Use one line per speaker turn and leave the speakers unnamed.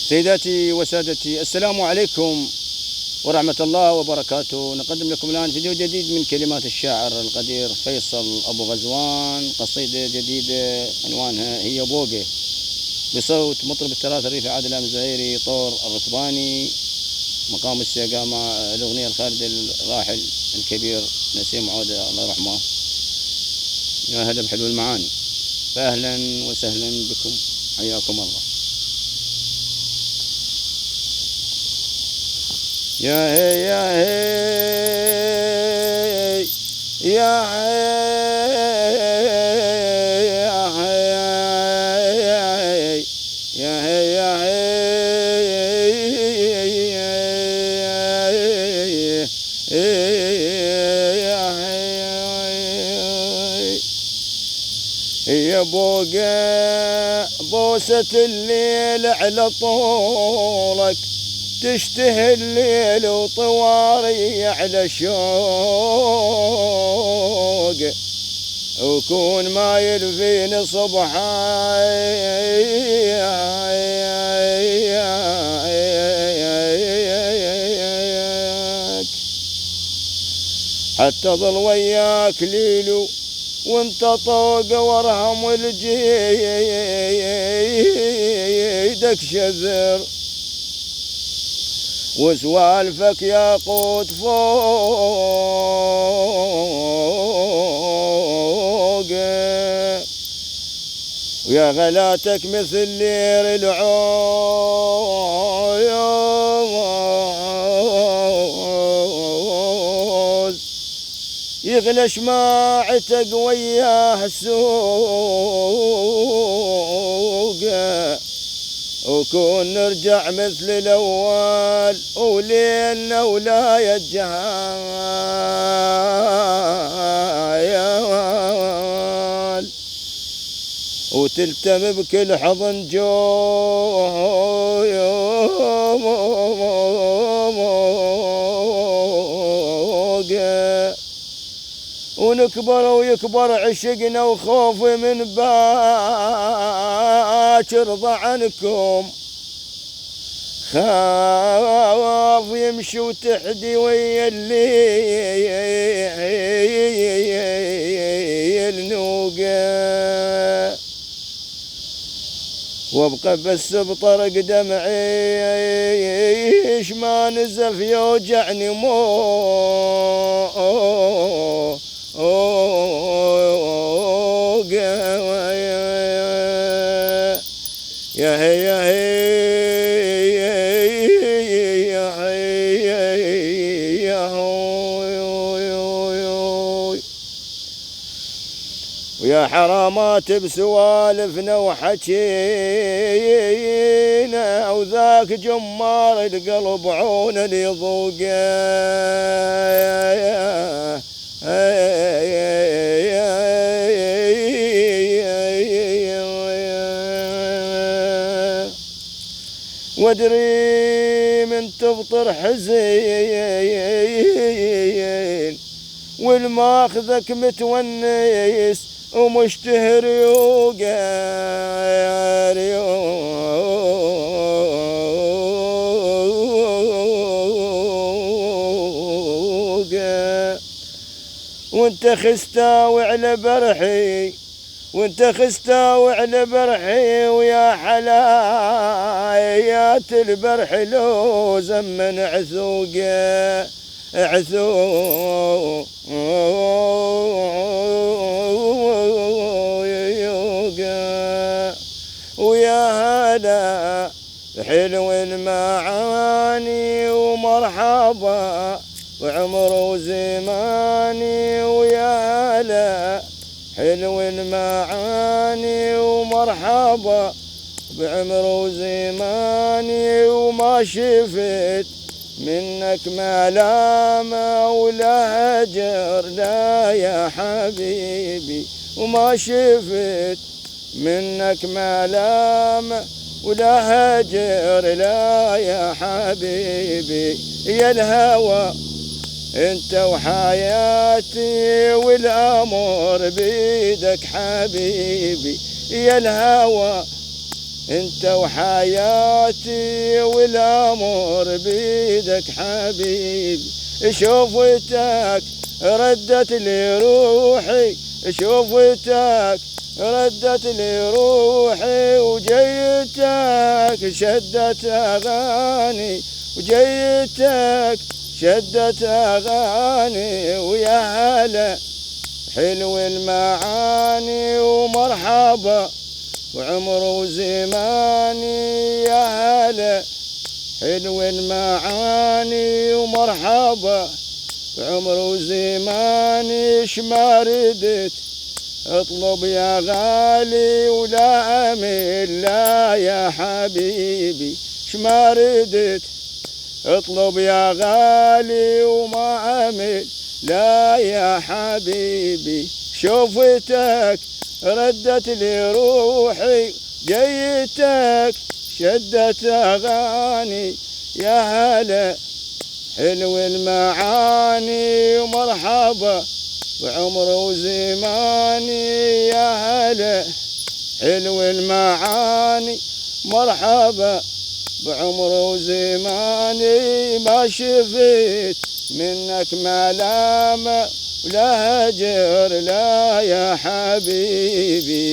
سيداتي وسادتي، السلام عليكم ورحمة الله وبركاته. نقدم لكم الآن فيديو جديد من كلمات الشاعر القدير فيصل أبو غزوان، قصيدة جديدة عنوانها هي بوقة، بصوت مطرب التراث الريفي عادل الزهيري طور الركباني، مقام السيقا مع الأغنية الخالد الراحل الكبير نسيم عودة الله يرحمه. يا هلا بحلو المعاني، فأهلا وسهلا بكم، حياكم الله. يا هي يا هي يا هي يا هي يا هي يا بوقة بوسة الليل على طولك، تشتهي الليل وطواري على شوق، وكون ما يلفيني صبحك، حتى ظل وياك ليلو وانت طوق وارهم ولجيدك شذر، وسوالفك ياقوت فوق، ويا غلاتك مثل لير العوز، يغلى شماعتك وياه السوق، وكون نرجع مثل الأول وليلنا ولا يجهال، وتلتم بكل حضن ونكبر ويكبر عشقنا وخوفي من باكر ضعنكم، خاف يمشي وتحدي ويا الليل نوقه، وابقى بس بطرق دمعي ما نزف يوجعني يا هي يا هي ويا حرامات بسوالفنا وحكينا، وذاك جمار القلب عون اللي يضوقه، وادري من تفطر حزين والماخذك متونس ومشتهر ريوقه، وانت خستاوي على برحي، وانت خستاوي على برحي، ويا حلايات البرح لو زمن عثوقه ويا هلا حلو المعاني ومرحبا وعمر وزماني، ويا هلا حلو المعاني ومرحبا بعمر وزماني، وما شفت منك ملامة ولا هجر لا يا حبيبي، وما شفت منك ملامة ولا هجر لا يا حبيبي، يا الهوى انت وحياتي والامر بيدك حبيبي، يا الهوى انت وحياتي والامور بيدك حبيبي. شوفتك ردت لي روحي، شوفتك ردت لي روحي، وجيتك شدت اغاني، وجيتك شدت اغاني. ويا هلا حلو المعاني ومرحبا وعمر وزماني. يا هلا حلو المعاني ومرحبا وعمر وزماني. اش ما ردت اطلب يا غالي ولا امل لا يا حبيبي. اش ما ردت اطلب يا غالي وما امل لا يا حبيبي. شوفتك ردت لي روحي، جيتك شدت اغاني. يا هلا حلو المعاني ومرحبا وعمر وزماني. يا هلا حلو المعاني مرحبا بعمر وزماني. ما شفت منك ملامة ولا هجر لا يا حبيبي.